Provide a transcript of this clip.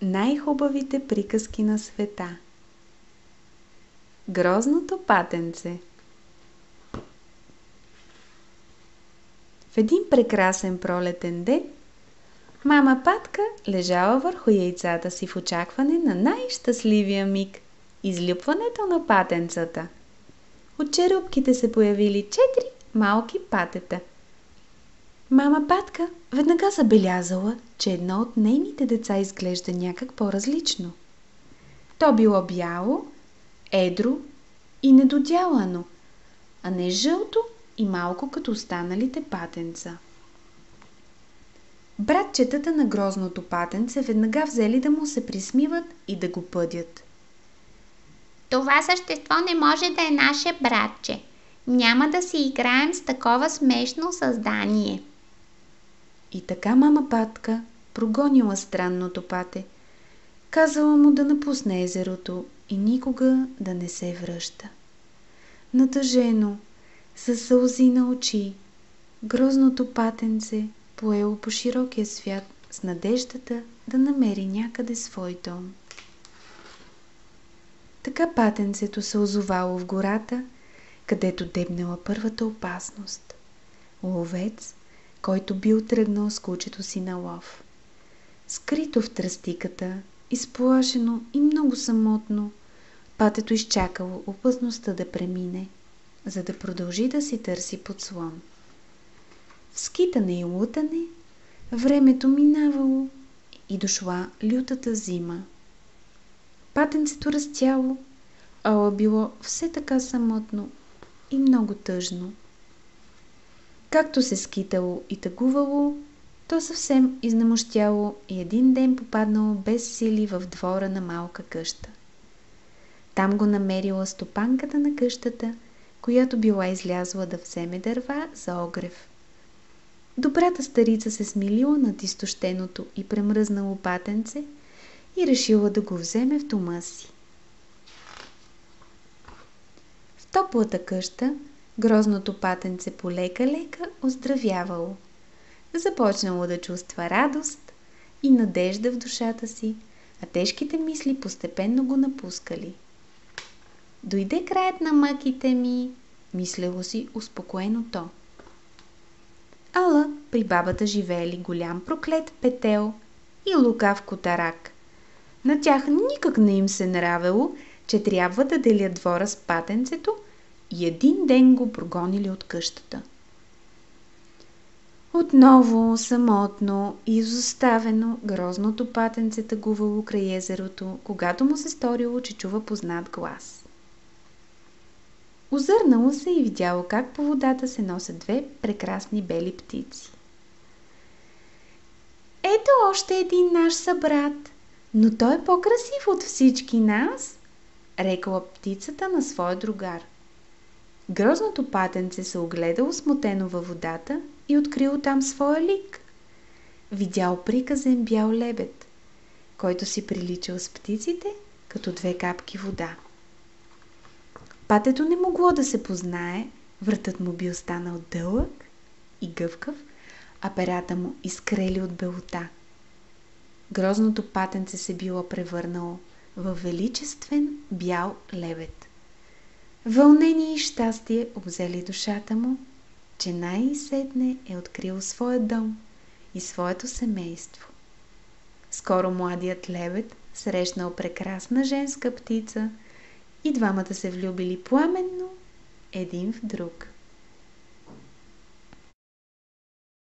Най-хубавите приказки на света. Грозното патенце. В един прекрасен пролетен ден мама Патка лежала върху яйцата си в очакване на най-щастливия миг – излюпването на патенцата. От черупките се появили 4 малки патета. Мама Патка веднага забелязала, че едно от нейните деца изглежда някак по-различно. То било бяло, едро и недодялано, а не жълто и малко като останалите патенца. Братчетата на грозното патенце веднага взели да му се присмиват и да го пъдят. Това същество не може да е наше братче. Няма да си играем с такова смешно създание. И така мама Патка прогонила странното пате. Казала му да напусне езерото и никога да не се връща. Натъжено, със сълзи на очи, грозното патенце поело по широкия свят с надеждата да намери някъде свой дом. Така патенцето се озовало в гората, където дебнела първата опасност. Ловец, който бил тръгнал с кучето си на лов. Скрито в тръстиката, изплашено и много самотно, патето изчакало опасността да премине, за да продължи да си търси подслон. В скитане и лутане времето минавало и дошла лютата зима. Патенцето растяло, ала било все така самотно и много тъжно. Както се скитало и тъгувало, то съвсем изнемощяло и един ден попаднало без сили в двора на малка къща. Там го намерила стопанката на къщата, която била излязла да вземе дърва за огрев. Добрата старица се смилила над изтощеното и премръзнало патенце и решила да го вземе в дома си. В топлата къща грозното патенце полека-лека оздравявало. Започнало да чувства радост и надежда в душата си, а тежките мисли постепенно го напускали. Дойде краят на мъките ми, мислело си успокоено то. Ала при бабата живеели голям проклет петел и лукав котарак. На тях никак не им се нравело, че трябва да делят двора с патенцето и един ден го прогонили от къщата. Отново, самотно и изоставено, грозното патенце тъгувало край езерото, когато му се сторило, че чува познат глас. Озърнало се и видяло как по водата се носят 2 прекрасни бели птици. Ето още един наш събрат, но той е по-красив от всички нас, рекла птицата на своя другар. Грозното патенце се огледало смутено във водата и открило там своя лик. Видял приказен бял лебед, който си приличал с птиците като 2 капки вода. Патето не могло да се познае, вратът му бил станал дълъг и гъвкав, а перата му изкрели от белота. Грозното патенце се било превърнало във величествен бял лебед. Вълнение и щастие обзели душата му, че най-сетне е открил своя дом и своето семейство. Скоро младият лебед срещнал прекрасна женска птица и двамата се влюбили пламенно един в друг.